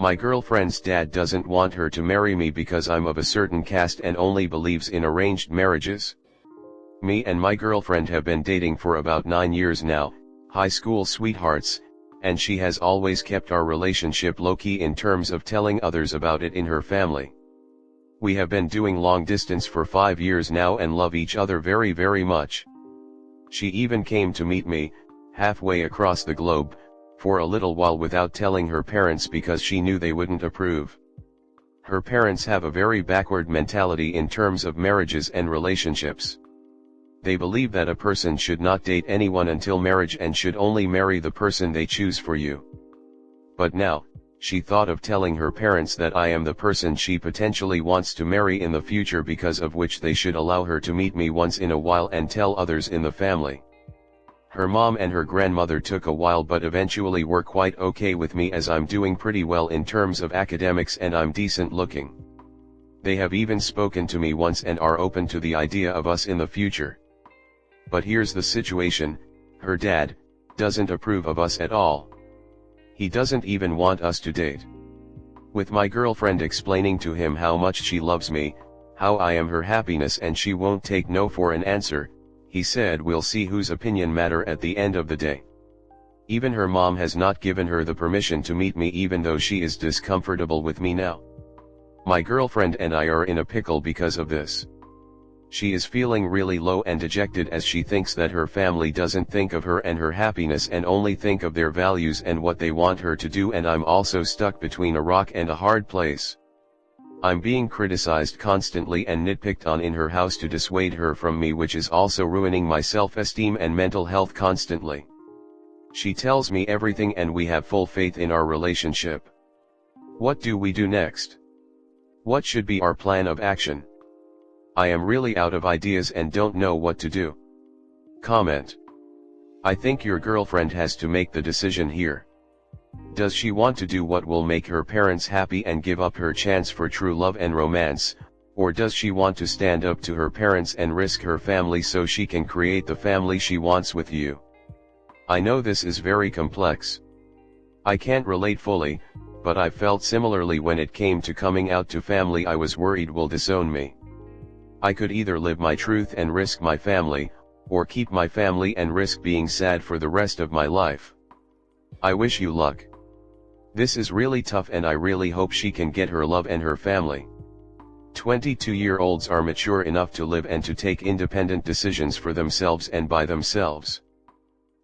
My girlfriend's dad doesn't want her to marry me because I'm of a certain caste and only believes in arranged marriages. Me and my girlfriend have been dating for about 9 years now, high school sweethearts, and she has always kept our relationship low-key in terms of telling others about it in her family. We have been doing long distance for 5 years now and love each other very very much. She even came to meet me, halfway across the globe, for a little while without telling her parents because she knew they wouldn't approve. Her parents have a very backward mentality in terms of marriages and relationships. They believe that a person should not date anyone until marriage and should only marry the person they choose for you. But now, she thought of telling her parents that I am the person she potentially wants to marry in the future, because of which they should allow her to meet me once in a while and tell others in the family. Her mom and her grandmother took a while but eventually were quite okay with me as I'm doing pretty well in terms of academics and I'm decent looking. They have even spoken to me once and are open to the idea of us in the future. But here's the situation, her dad doesn't approve of us at all. He doesn't even want us to date. With my girlfriend explaining to him how much she loves me, how I am her happiness and she won't take no for an answer, he said we'll see whose opinion matter at the end of the day. Even her mom has not given her the permission to meet me even though she is discomfortable with me now. My girlfriend and I are in a pickle because of this. She is feeling really low and dejected as she thinks that her family doesn't think of her and her happiness and only think of their values and what they want her to do, and I'm also stuck between a rock and a hard place. I'm being criticized constantly and nitpicked on in her house to dissuade her from me, which is also ruining my self-esteem and mental health constantly. She tells me everything and we have full faith in our relationship. What do we do next? What should be our plan of action? I am really out of ideas and don't know what to do. Comment. I think your girlfriend has to make the decision here. Does she want to do what will make her parents happy and give up her chance for true love and romance, or does she want to stand up to her parents and risk her family so she can create the family she wants with you? I know this is very complex. I can't relate fully, but I felt similarly when it came to coming out to family I was worried will disown me. I could either live my truth and risk my family, or keep my family and risk being sad for the rest of my life. I wish you luck. This is really tough and I really hope she can get her love and her family. 22-year-olds are mature enough to live and to take independent decisions for themselves and by themselves.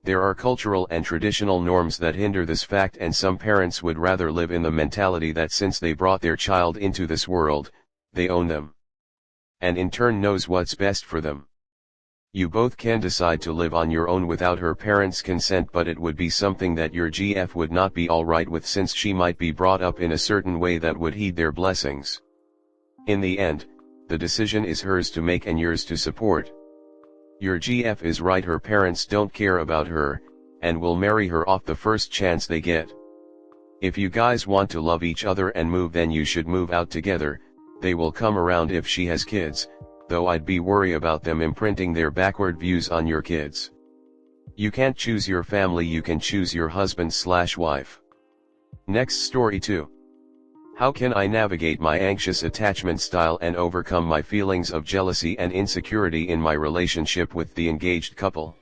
There are cultural and traditional norms that hinder this fact, and some parents would rather live in the mentality that since they brought their child into this world, they own them. And in turn knows what's best for them. You both can decide to live on your own without her parents' consent, but it would be something that your GF would not be alright with, since she might be brought up in a certain way that would heed their blessings. In the end, the decision is hers to make and yours to support. Your GF is right, her parents don't care about her, and will marry her off the first chance they get. If you guys want to love each other and move, then you should move out together. They will come around if she has kids, though I'd be worried about them imprinting their backward views on your kids. You can't choose your family, you can choose your husband/wife. Next story 2. How can I navigate my anxious attachment style and overcome my feelings of jealousy and insecurity in my relationship with the engaged couple?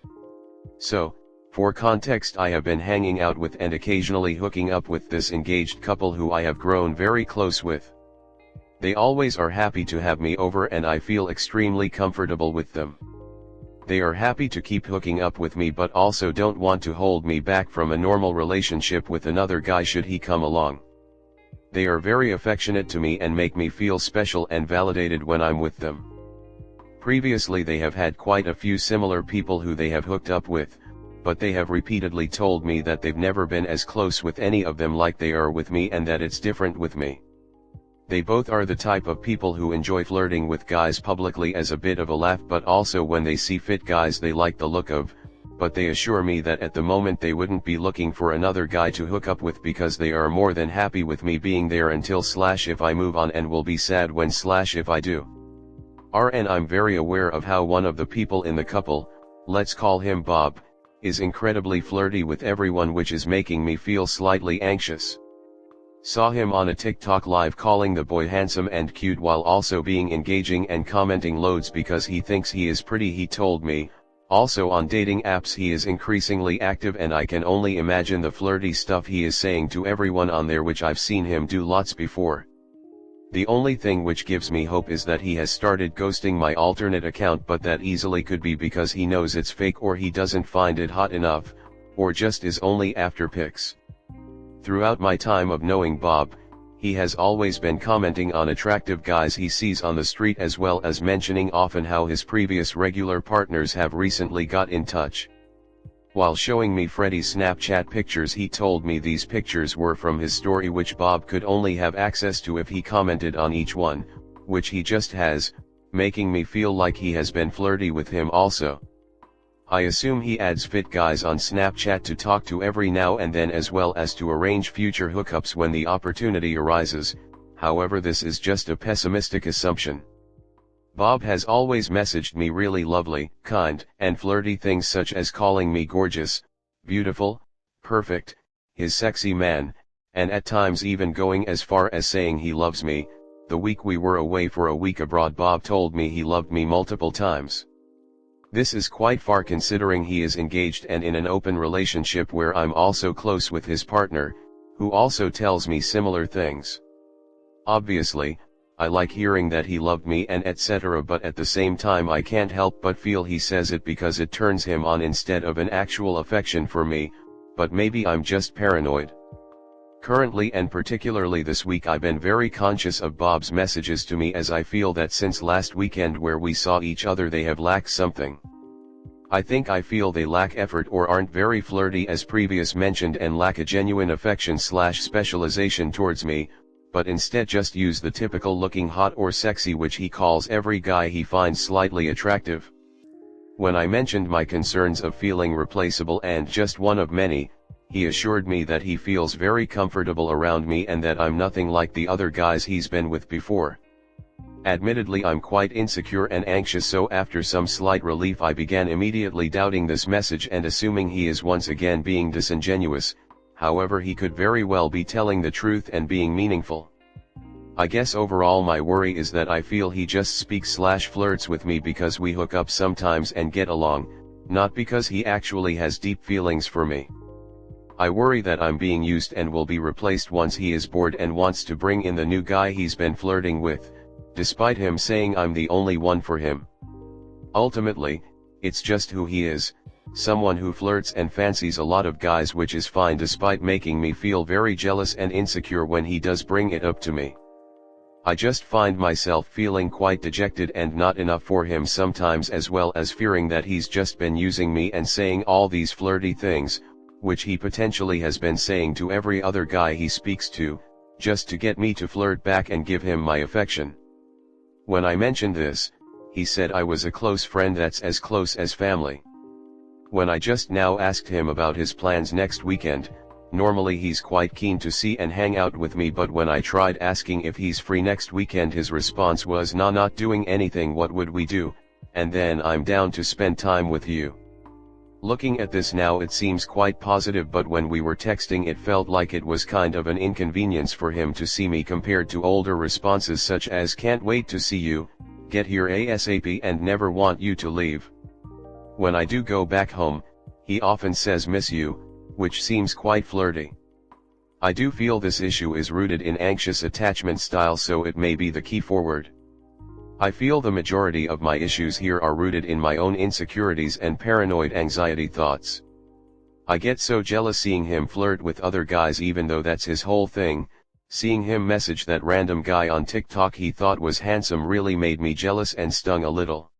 So, for context, I have been hanging out with and occasionally hooking up with this engaged couple who I have grown very close with. They always are happy to have me over and I feel extremely comfortable with them. They are happy to keep hooking up with me but also don't want to hold me back from a normal relationship with another guy should he come along. They are very affectionate to me and make me feel special and validated when I'm with them. Previously they have had quite a few similar people who they have hooked up with, but they have repeatedly told me that they've never been as close with any of them like they are with me, and that it's different with me. They both are the type of people who enjoy flirting with guys publicly as a bit of a laugh, but also when they see fit guys they like the look of, but they assure me that at the moment they wouldn't be looking for another guy to hook up with because they are more than happy with me being there until if I move on, and will be sad when if I do. And I'm very aware of how one of the people in the couple, let's call him Bob, is incredibly flirty with everyone, which is making me feel slightly anxious. Saw him on a TikTok live calling the boy handsome and cute while also being engaging and commenting loads because he thinks he is pretty, he told me. Also on dating apps he is increasingly active and I can only imagine the flirty stuff he is saying to everyone on there, which I've seen him do lots before. The only thing which gives me hope is that he has started ghosting my alternate account, but that easily could be because he knows it's fake, or he doesn't find it hot enough, or just is only after pics. Throughout my time of knowing Bob, he has always been commenting on attractive guys he sees on the street, as well as mentioning often how his previous regular partners have recently got in touch. While showing me Freddie's Snapchat pictures, he told me these pictures were from his story, which Bob could only have access to if he commented on each one, which he just has, making me feel like he has been flirty with him also. I assume he adds fit guys on Snapchat to talk to every now and then, as well as to arrange future hookups when the opportunity arises. However, this is just a pessimistic assumption. Bob has always messaged me really lovely, kind, and flirty things such as calling me gorgeous, beautiful, perfect, his sexy man, and at times even going as far as saying he loves me. The week we were away for a week abroad, Bob told me he loved me multiple times. This is quite far considering he is engaged and in an open relationship where I'm also close with his partner, who also tells me similar things. Obviously, I like hearing that he loved me and etc., but at the same time I can't help but feel he says it because it turns him on instead of an actual affection for me, but maybe I'm just paranoid. Currently, and particularly this week, I've been very conscious of Bob's messages to me, as I feel that since last weekend where we saw each other they have lacked something. I feel they lack effort or aren't very flirty as previous mentioned, and lack a genuine affection / specialization towards me, but instead just use the typical looking hot or sexy which he calls every guy he finds slightly attractive. When I mentioned my concerns of feeling replaceable and just one of many, he assured me that he feels very comfortable around me and that I'm nothing like the other guys he's been with before. Admittedly, I'm quite insecure and anxious, so after some slight relief I began immediately doubting this message and assuming he is once again being disingenuous. However, he could very well be telling the truth and being meaningful. I guess overall my worry is that I feel he just speaks / flirts with me because we hook up sometimes and get along, not because he actually has deep feelings for me. I worry that I'm being used and will be replaced once he is bored and wants to bring in the new guy he's been flirting with, despite him saying I'm the only one for him. Ultimately, it's just who he is, someone who flirts and fancies a lot of guys, which is fine despite making me feel very jealous and insecure when he does bring it up to me. I just find myself feeling quite dejected and not enough for him sometimes, as well as fearing that he's just been using me and saying all these flirty things, which he potentially has been saying to every other guy he speaks to, just to get me to flirt back and give him my affection. When I mentioned this, he said I was a close friend, that's as close as family. When I just now asked him about his plans next weekend, normally he's quite keen to see and hang out with me, but when I tried asking if he's free next weekend his response was nah, not doing anything, what would we do, and then I'm down to spend time with you. Looking at this now it seems quite positive, but when we were texting it felt like it was kind of an inconvenience for him to see me compared to older responses such as can't wait to see you, get here ASAP, and never want you to leave. When I do go back home, he often says miss you, which seems quite flirty. I do feel this issue is rooted in anxious attachment style, so it may be the key forward. I feel the majority of my issues here are rooted in my own insecurities and paranoid anxiety thoughts. I get so jealous seeing him flirt with other guys even though that's his whole thing. Seeing him message that random guy on TikTok he thought was handsome really made me jealous and stung a little.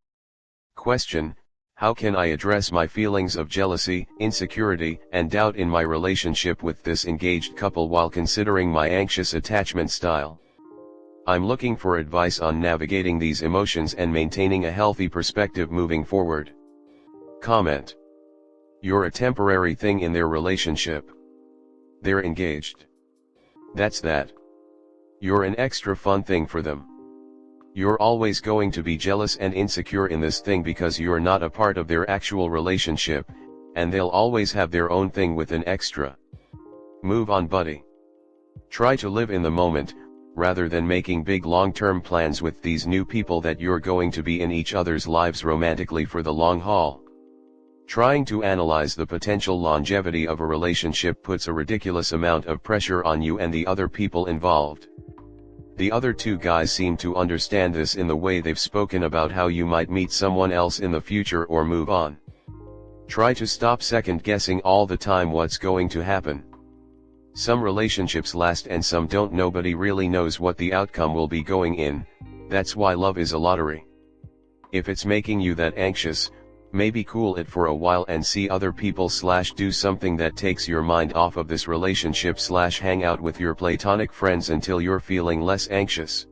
Question: how can I address my feelings of jealousy, insecurity, and doubt in my relationship with this engaged couple while considering my anxious attachment style? I'm looking for advice on navigating these emotions and maintaining a healthy perspective moving forward. Comment: you're a temporary thing in their relationship. They're engaged. That's that. You're an extra fun thing for them. You're always going to be jealous and insecure in this thing because you're not a part of their actual relationship, and they'll always have their own thing with an extra. Move on, buddy. Try to live in the moment, rather than making big long-term plans with these new people that you're going to be in each other's lives romantically for the long haul. Trying to analyze the potential longevity of a relationship puts a ridiculous amount of pressure on you and the other people involved. The other two guys seem to understand this in the way they've spoken about how you might meet someone else in the future or move on. Try to stop second-guessing all the time what's going to happen. Some relationships last and some don't. Nobody really knows what the outcome will be going in, that's why love is a lottery. If it's making you that anxious, maybe cool it for a while and see other people / do something that takes your mind off of this relationship / hang out with your platonic friends until you're feeling less anxious.